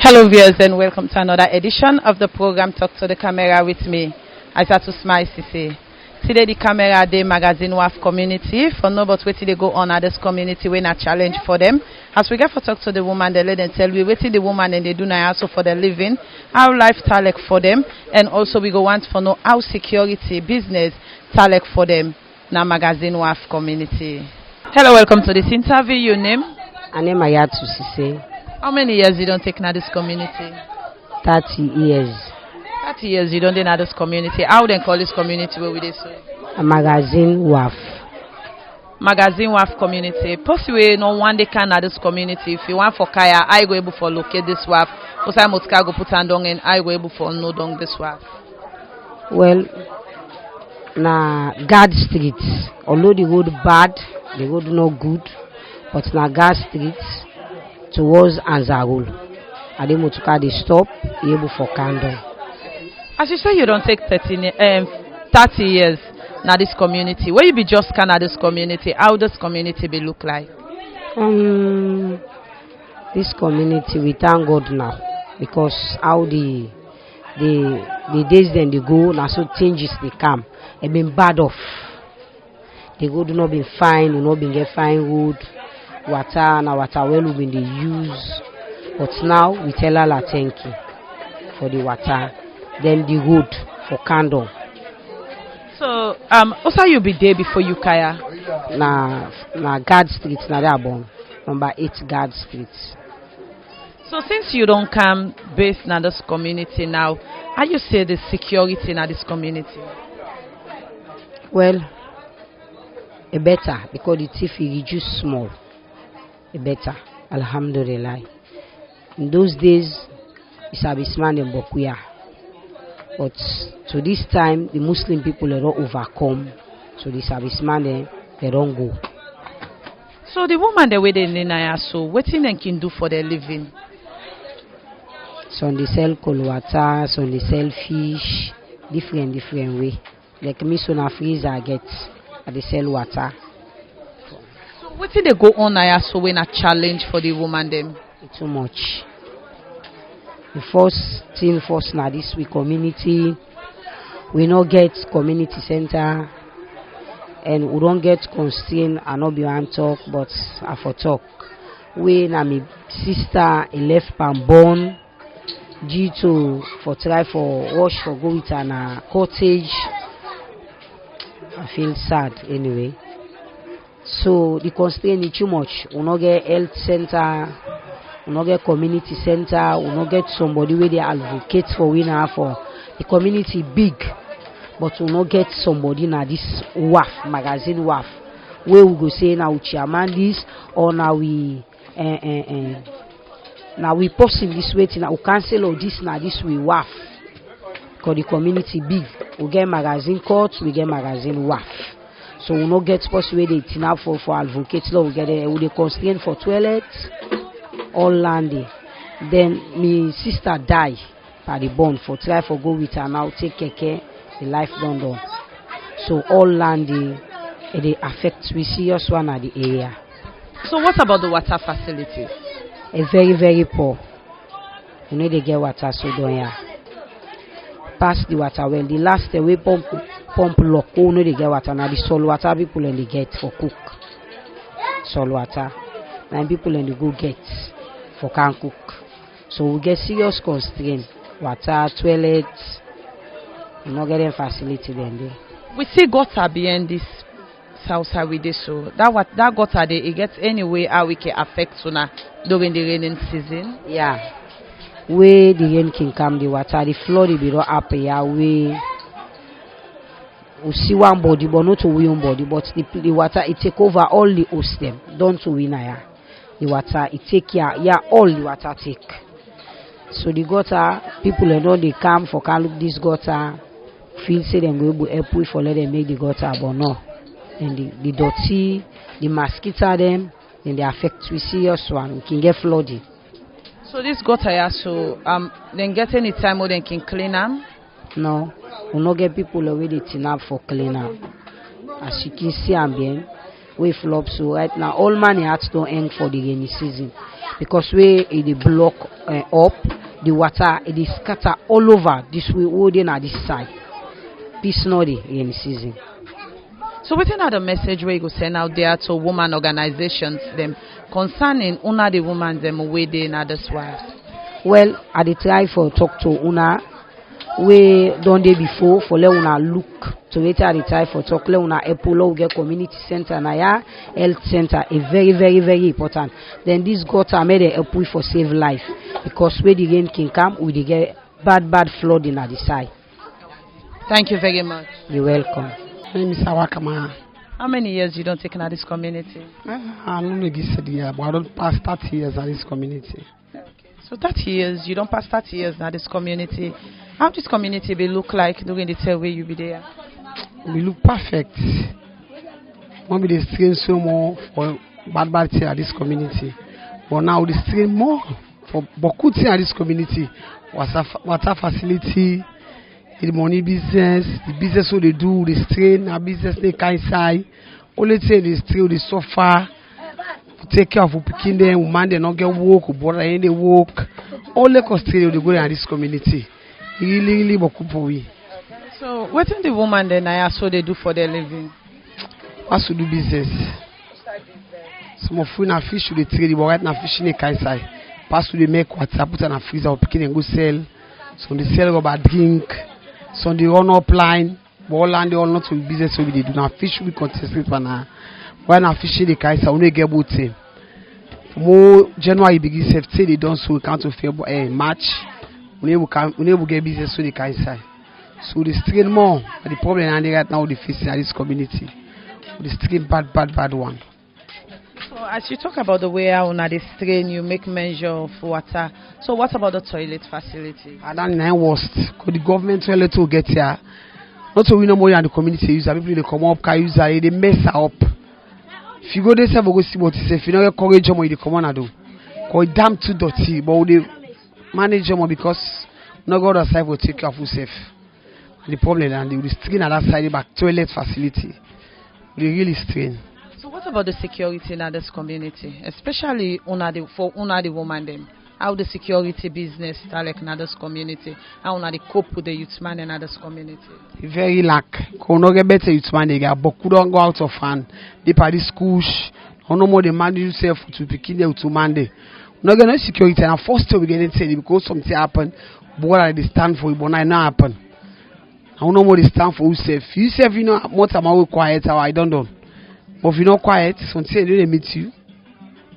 Hello viewers and welcome to another edition of the program Talk to the Camera with me, Isatu Smile Sesay. Today the camera day magazine Wharf community for no but wetin they go on at this community when a challenge for them. As we get for talk to the woman, they let them tell we wetin the woman and they do now also for their living, how life talek for them, and also we go want for know how security business talek for them. Now magazine Wharf community. Hello, welcome to this interview. Your name? My name is Isatu Smile Sesay. How many years you don't take now this community? 30 years. 30 years you don't take now this community. How they call this community where we dey so? A magazine Wharf. Magazine Wharf community. Possibly no one day can at this community. If you want for Kaya, I go able for locate this Wharf. Because I must go put on down and I go able for no down this Wharf. Well, na guard streets. Although the road bad, the road no good, but na guard streets towards Anzarul. Ademotuka they stop, able for candle. As you say, you don't take 30 years now this community. Where you be just can at this community? How does community be look like? This community we thank God now because how the days then they go now so changes they come. It been bad off. The road not been fine, we not been get fine road. Water na water well we been they use, but now we tell Allah thank you for the water, then the road for candle. So also you be there before you Kaya? Na guard street na there born number 8 guard street. So since you don't come based in this community now, how you say the security in this community? Well, it better because the thief reduce small. It better, alhamdulillah. In those days, it's a bisman and bokuya. But to this time, the Muslim people they don't overcome. So the serviceman they don't go. So the woman the way they nina so what thing they can do for their living? Some they sell cold water, some they sell fish, different way. Like me so na freezer get, they sell water. What did they go on now so when a challenge for the woman them? It's too much. The first thing now this week community, we not get community center and we don't get constraint and not be on talk, but I for talk. When my sister left born due to for try for wash for go with an cottage. I feel sad anyway. So the constraint is too much. We not get health center, we not get community center, we not get somebody where they advocate for winner for the community big, but we not get somebody na this Wharf magazine Wharf where we go say now we chairman this or now we now we posting this way now we cancel all this now this we Wharf because the community big. We get magazine court, we get magazine Wharf. So we no get possible they tin up for advocates. We get with the constraint for toilets, all landing. Then my sister die by the bond for try for go with her now take care the life done. So all landing they affect we serious one at the area. So what about the water facilities? A very poor. You know they get water so don't ya. Pass the water well. The last we pump lock. Oh no, they get water now. The salt water people and they get for cook. Salt water. And people and they go get for can cook. So we get serious constraint. Water, toilets. We not getting facility then there. We see gutter behind this south side with this so that gutter there it gets any way how we can affect sooner during the raining season. Yeah. Where the rain can come, the water, the flood will be not up here. We see one body, but not to one body. But the water it take over all the host them. Don't to win here. The water it take here. Yeah, all the water take. So the gutter people and all they come for can look this gutter. Feel say them go help we for let them make the gutter, but no. And the dirty, the mosquito them, then they affect we serious one. We can get flooding. So this gutter so then get any time or they can clean them? No, we not get people already tin up for clean up. As you can see ambient, we flop so right now all money has to end for the rainy season because we the block up the water it is scatter all over this way, holding at this side. Peace no dey in season. So wetin are the message where you go send out there to woman organizations them concerning una the women them wey dey na this wife? Well, I dey try for talk to una we done dey before for let una look to later I dey try for talk let una help get community center na ya health center a very important. Then this gutter made a help for save life because where the rain can come we dey get bad flooding at the side. Thank you very much. You're welcome. My name is Awakama. How many years you don't take in this community? I don't know this year, but I don't pass 30 years in this community. Okay. So 30 years, you don't pass 30 years in this community. How this community will look like during the time where you be there? We look perfect. Maybe they strain so more for bad thing at this community. But now they strain more for good thing at this community. Water facility, the money business, the business what they do, they strain, a business they can't say. Only thing they strain, they suffer. Take care of picking them, woman they not get work, brother they work. All the constraint they go in this community. Really beaucoup for we. So what in the woman then I so they do for their living? What to do business? Some of we na fish they trade, but right now fish in the can't say. Pass to the make water, put on a freezer, picking and go sell. So they sell rubber drink. So they run up line, but all land they all not to business so they do not fish we contest for now. When I fish the kaisa, we get boat. More January begin say they don't so we can't February March. We never get business so the kaisa. So they strain more. But the problem and right now the facing at this community. The strain bad one. So as you talk about the way how on the strain you make measure of water. So what about the toilet facility? And then nine worst. Because the government toilet will get here. Not so we know more than the community user. People they come up, can use they mess up. If you go there, say go see what it says. If you don't encourage them, you come on and do. Because damn too dirty, but they manage them because no God aside will take care of yourself. And the problem and they will strain at that side back toilet facility. They really strain. So what about the security in this community, especially for the woman them? How the security business start like in this community? How they cope with the youth man in this community? Very lack. Because no get better youth man they get, but could don't go out of hand. They party schools. No more they manage yourself to begin there to Monday. No get no security and first time we get inside because something happen. But what they stand for, but not happen. I don't know what they stand for yourself. Yourself, you know, more time I will quiet or I don't know. But if you're not quiet, something they meet you.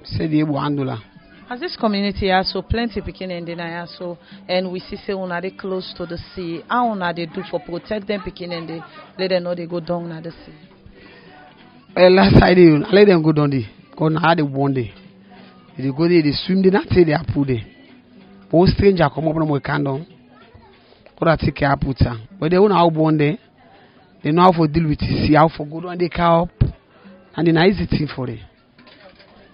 Say they will handle her. As this community has so plenty picking in the so and we see say una they close to the sea. How una they do for protect them picking and they let them know they go down at the sea? Well, last I let them go down there. Because now they one day. They go there, they swim, they not say they are put there. But stranger come up and we can down. Go to take care of put her. But they don't know how one day. They know how to deal with it. See how for go down they car up. And then easy thing for it.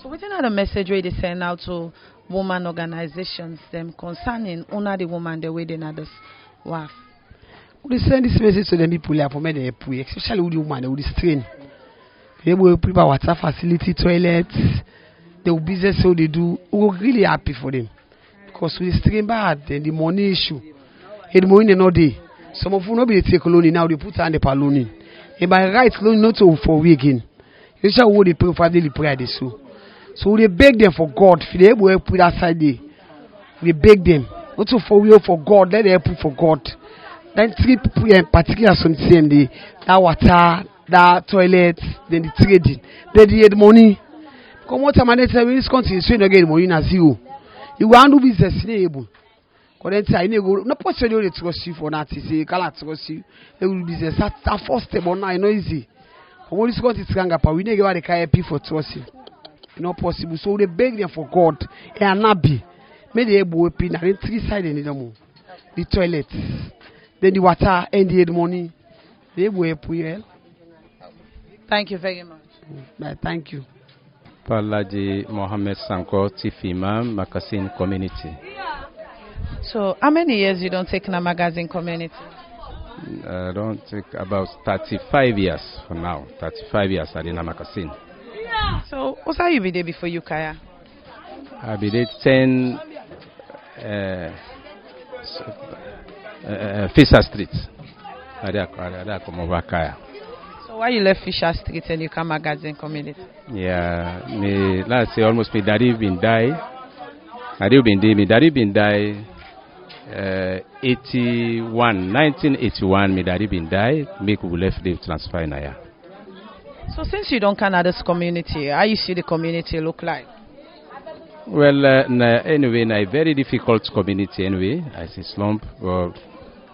So what are the message where they send out to woman organizations them concerning una the woman the way they na this Wharf? We send this message to them people for me they pray, especially with the woman they will strain. They will prepare water facility, toilets, they will business so they do. We're really happy for them. Because we strain bad, then the money issue. And the money they not there. Some of them not be take loan now, they put on the loan. And by right loan not to for we again. You shall what they pray for daily prayer they so they beg them for God. If they able to put that side there, we beg them. Not to for real for God, let them put for God. Then three people in particular something day, that water, that toilet, then the trading, then the money. Come what time they tell me this country so you don't get money na zero. You go and do business able. Because then say you go no possible they trust you for that. Say you can't trust you. They will do business. That first step but now you know easy. When this country is strong, we need to get the KIP for trust you. Not possible. So they beg them for God and not be. May they able to open and then three sides in the toilet, then the water and the money. They will pray. Thank you very much. Thank you. Palaji Mohammed Sanko, Chief Imam, Makasin Community. So how many years you don't take in a magazine community? I don't take about 35 years for now. 35 years at Makasin. So what's how you be there before you Kaya? I be there 10 Fisher Street. Ada come over Kaya. So why you left Fisher Street and you come magazine community? Yeah, me last say almost me daddy been die. Me daddy been die. 1981, me daddy been die. Make we left the transfer in here. So since you don't come at this community, how you see the community look like? Well, anyway, a very difficult community anyway, as a slump. But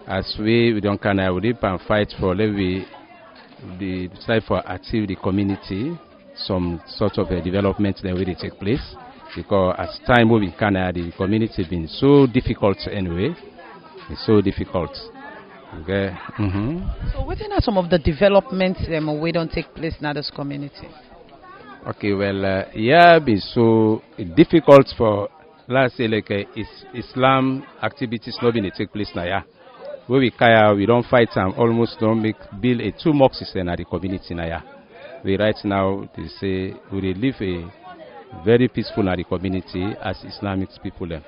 as we don't can I would and fight for the try for achieve the community, some sort of a development that will take place. Because as time moving Canada, the community been so difficult anyway. It's so difficult. Okay. So what are some of the developments we don't take place in this community? Okay, well, yeah, been so difficult for let's say like Islam activities not been take place now. Yeah, where we don't fight and almost don't build a 2 mosques in the community now. Yeah, we right now they say we live a very peaceful in the community as Islamic people.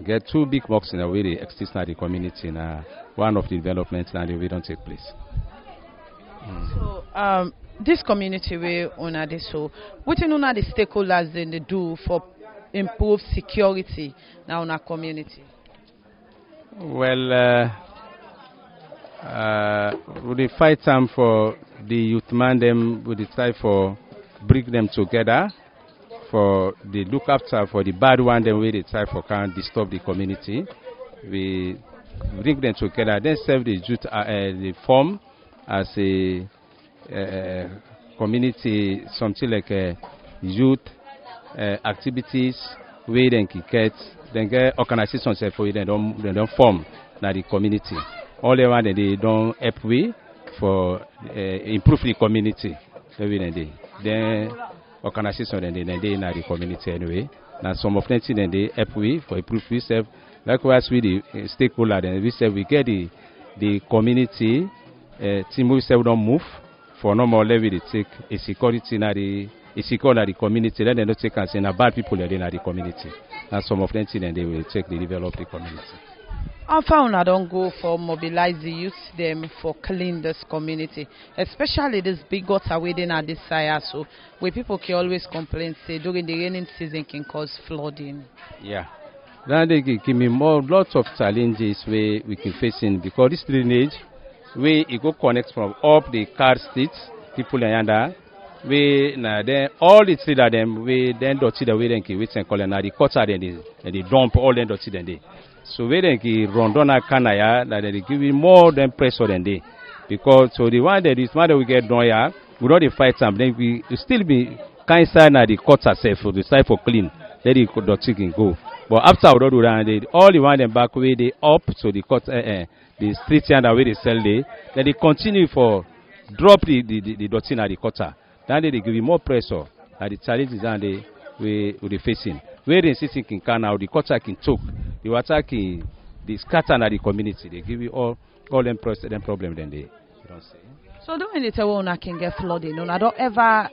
Get 2 big mosques in a way they exist in the community now. One of the developments and we don't take place. So this community we honor this. So what you know the stakeholders then they do for improve security now in our community? Well, we fight time for the youth man them. We try for bring them together for the look after for the bad one. Then we try for can't disturb the community. We bring them together. Then serve the youth the form as a community, something like youth activities where they can get organizations for they don't form now the community. All they want they don't help we for improve the community. Then organizations they in the community anyway. Now some of them then they help we for improve ourselves. Likewise with the stakeholder then we say we get the community team we say we don't move for no more level they take a security na the community. Then they don't take and say na bad people in the community. And some of them then they will take the develop the community. How far I don't go for mobilize the youth them for clean this community, especially this big gutter within at this side, so where people can always complain say during the raining season can cause flooding. Yeah, then they give me lots of challenges where we can face in because this drainage where it go connect from up the car streets, people under we now then all the three of them we then dirty the way they can wait and call and the gutter then they dump all them dirty then they. So we then rondona kanaya that they give you more than pressure than they, because so the one that is one that we get done here, we don't fight them. Then we still be kind side na the cut herself for the side for clean. Then the dirty can go. But after we don't do that, all the one them back way they up so the cut the street and the way they sell they, then they continue for drop the dirty na the cutter. Then they give you more pressure. And the challenges and we facing. Where the city can now the cutter can choke. The water can the scatter na the community. They give you all them problem then they don't say. So during the time when I can get flooding, I don't ever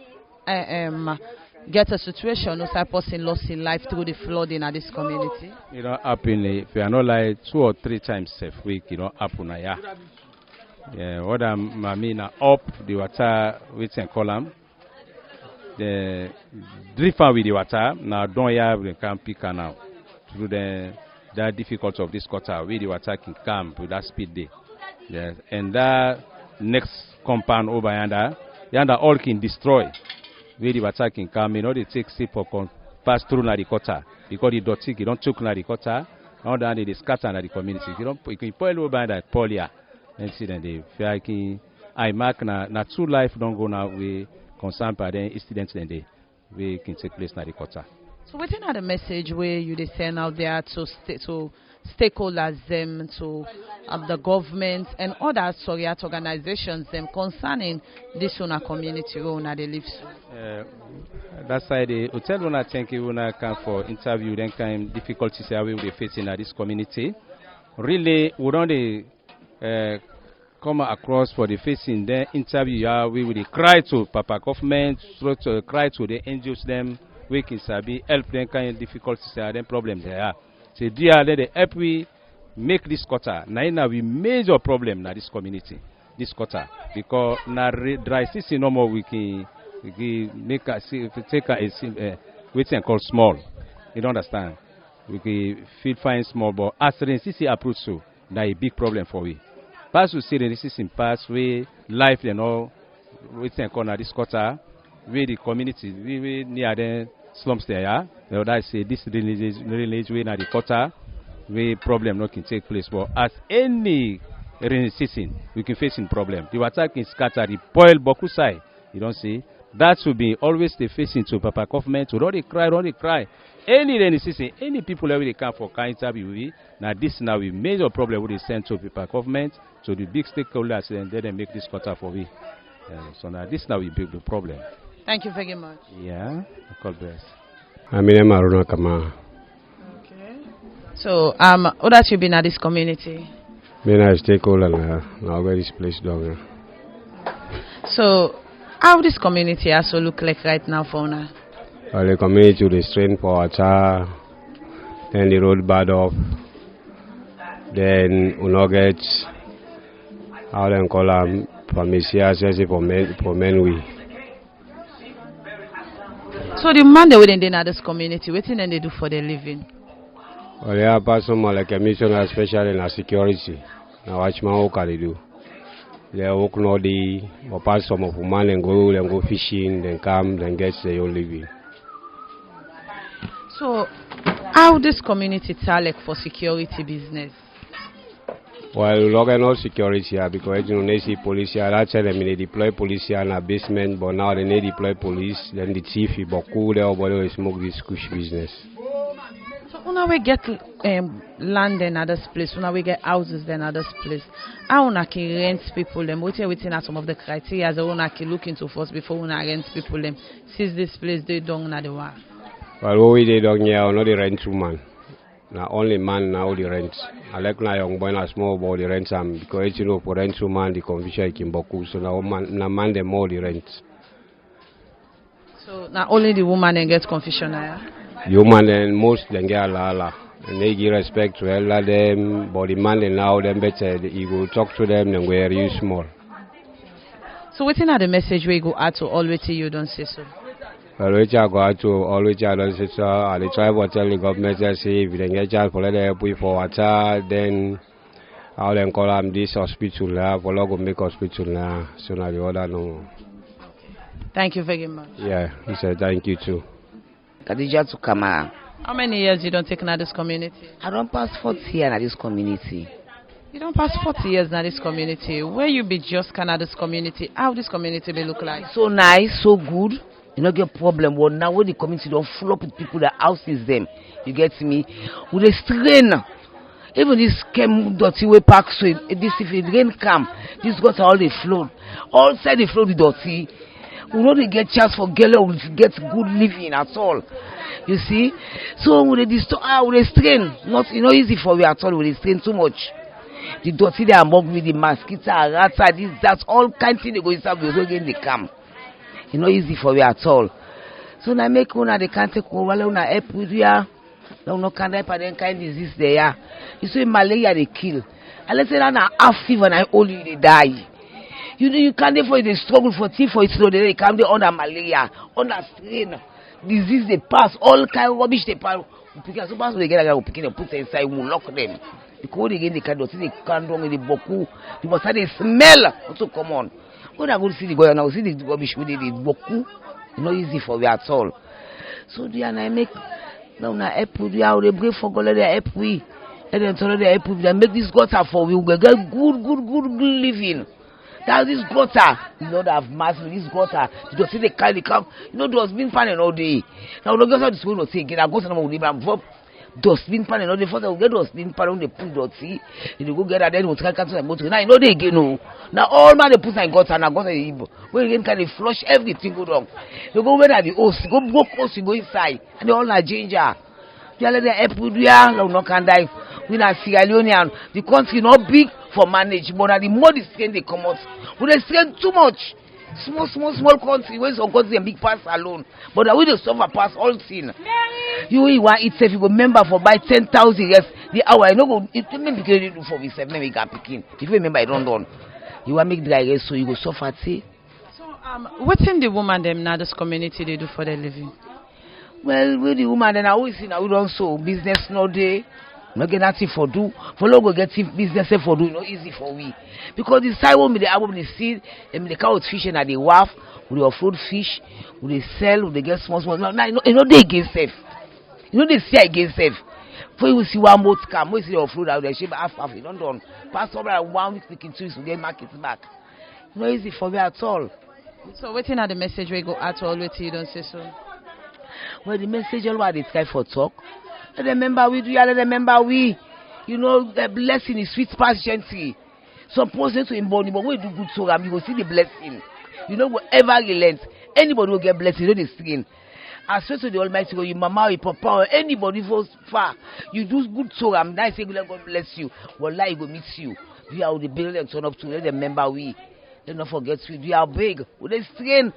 get a situation no person lost in life through the flooding at this community. You know, happen if you are not like 2 or 3 times a week, you know, happen yeah. What I mean up the water with and column. The drift with the water now don't have the can pick now through the difficulty of this quarter where the water can come with that speed day. Yes. And that next compound over yonder all can destroy where the water can come. You know they take sip or pass through na the quarter because the dirty you don't choke na the quarter. Now that they scatter na the community. You can spoil over that polia and see then they I mark na 2 life don't go now we concerned by the incidents then they can take place in the quarter. So what are the message where you they send out there to stakeholders them to the government and other organizations them concerning this one community where they live? That's why the hotel when I think you wanna come for interview then kind difficulties we will face in this community. Really we don't come across for the facing the interview we will cry to Papa government, cry to the NGOs them, we can sabi help them kind of difficulties them problems there. So dear let the help we make this quarter. Now we major problem na this community, this quarter, because na dry season no more we can make a take a waiting called small. You don't understand? We can feel fine small, but as the season approach so, that a big problem for we. Pass we see the season pass we life you know waiting corner this quarter, where the community we near the slums there. Yeah? You know, that say this village way na the quarter. Where problem not can take place, but as any rainy season, we can face in problem. The water can scatter, the boil boku side. You don't see that will be always the facing to Papa government to don't cry. Any rainy season, any people that will come for kind interview. Now this now we major problem with the send to Papa government to the big stakeholders and then they make this quarter for we. So now this now we big the problem. Thank you very much. Yeah, God bless. I'm in Maruna Kama. So, how that you been at this community? Been a stakeholder now where this place down. So, how this community also look like right now for now? Well, the community will strain for water, then the road bad off, then we not get how them call them for men we. So the man they within this community, what thing they do for their living? Well, yeah, person like a missioner, especially in security. Now, watch my work they do. They work no day, or pass some of man and go fishing, then come, then get their own living. So, how this community talk for security business? Well, we don't no security here because you know they see police here. That's why they deploy police here in a basement, but now they need deploy police. Then the chief, he boku there, but they smoke this kush business. When we get land in other place, when we get houses in other place, how we can rent people them? What are within some of the criteria that we can look into first before we rent people them? Since this place they don't know the Wharf. Well, what we they don't here, not the rent to man. Now only man now the rent. I like na young boy na small boy the rent some because you know for rent to man the confusion can boku. So now man them more the rent. So now only the woman then gets confusion now. Human and most then get la and they give respect to elder them, but the man and now them better you go talk to them and where you small. So what's in the message we go out to always you don't say so? Well, which I go out to always I don't say so. I try to tell the government that say if they get chance for let them put for water, then how them call them this hospital now, for go make hospital now. So now the other no. Thank you very much. Yeah, he said thank you too. Isatu Kama. How many years you don't take in this community? I don't pass 40 years in this community. You don't pass 40 years in this community. Where you be just kind of this community? How this community may look like? So nice, so good. You don't get problem. But now when the community don't full up with people that houses them, you get me? With a strain. Even this came dirty way park, so this if it rain come, this got all the flood. All side the flood with dirty. We know they get chance for girl to get good living at all. You see? So with the strain, not easy for we at all, with the strain too much. The dirty they are mocked with the mosquito, rats, this, that's all kind of thing they go inside because again they come. Easy for we at all. So now make una they can't take over, una help with ya. Now no can help and kind disease there. You see malaria they kill. And let's say that na half fever and only they die. You can't for the struggle for tea for it so they come there under malaria, under strain, disease they pass, all kind of rubbish they pass. Because so they get a picking and put inside, we lock them. Because again they can't see they can't wrong with the boku. You must have the smell. Also come on. When I go to see the boy and I see the rubbish with the boku, not easy for me at all. So they and I make now help with you, they break for God, let them help we. And then tell them help we, they make this gutter for we, we get good living. That this gutter, you know, that have mass with this gutter. You don't see the kind of come, you know, dustbin pan all day. Now, no guess how this will say again. I go to them and drop dustbin pan all day. First, I will get dustbin pan on the put dirty. You go get that, then we'll try to go to now. You know, they again, no. Now, all man, they put in gutter and I got a when again, can they flush everything go wrong. You go where the host, go walk host, you go inside, and they all are ginger. You let them help with you, no can die. We are Leone, the country not big for manage, but the more the strain they come out, we they strain too much. Small country, where some country and big pass alone. But we the suffer pass all sin. You want it if you go member for buy 10,000 yes the hour. I know go it maybe you do for yourself, maybe got picking. If you remember I don't done. You want make dry rest so you go suffer see. So what's in the woman them now this community they do for their living? Well, with the woman then I always see now we don't so business no day. Not get nothing for do. For logo get business for do, not easy for we. Because the side one with the album they see, and the cow fishing at the wharf, with the offroad fish, with they sell, with they get small. No, you know they against safe. You know they see against safe. For you see one more come, we see the offroad out there, shape half, you don't done. Pass over 1 week speaking to us, we get markets back. Not easy for me at all. So waiting at the message we go at all with you don't say so. Well the message all what they try for talk. Remember we do you remember we. You know the blessing is sweet patiently. Some person to him body, but when you do good program, you will see the blessing. You know whatever relent. Anybody will get blessed, you know the skin. As well to the Almighty God, your mama, your papa, or anybody goes far. You do good program, now say God bless you. Wallah, he will meet you. We are the building turn up to let them remember we. Let not forget we are big. With the strain.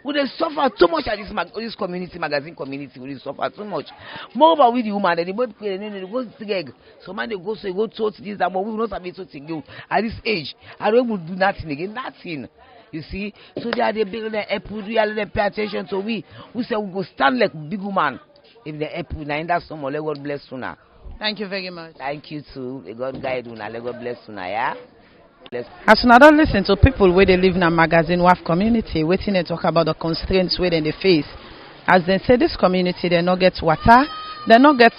We they suffer too much at this community magazine community. We suffer too much. Moreover with the woman, they both pray, they go to so man they go so they go to this that, but we will not have to you at this age. I don't will do nothing again, nothing. You see, so they are the big the apple. We are them pay attention. So we say we go stand like big woman. If the apple now in that summer, let God bless you now. Thank you very much. Thank you too. May God guide you now. Let God bless you now. Yeah. As you don't listen to people where they live in a magazine Wharf community, waiting to talk about the constraints where they face. As they say, this community they not get water, they not get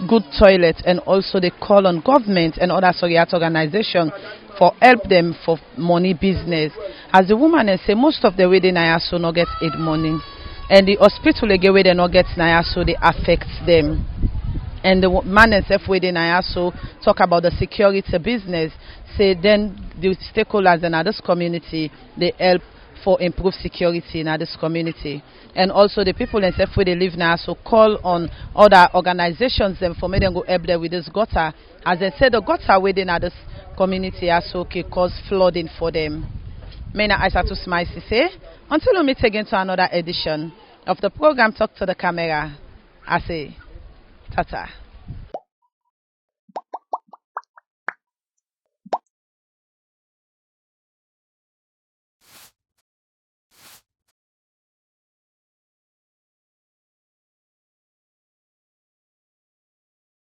good toilet, and also they call on government and other organizations for help them for money business. As the woman they say, most of the way they so not get aid money, and the hospital they get where they not get so they affect them. And the man and self where they so talk about the security business. Say then the stakeholders in this community they help for improve security in this community, and also the people in self where they live now so call on other organizations them for me them go help them with this gutter. As they said, the gutter within this community also cause flooding for them. My name is Isatu Smile Sesay. Until we meet again to another edition of the program Talk to the Camera, I say tata.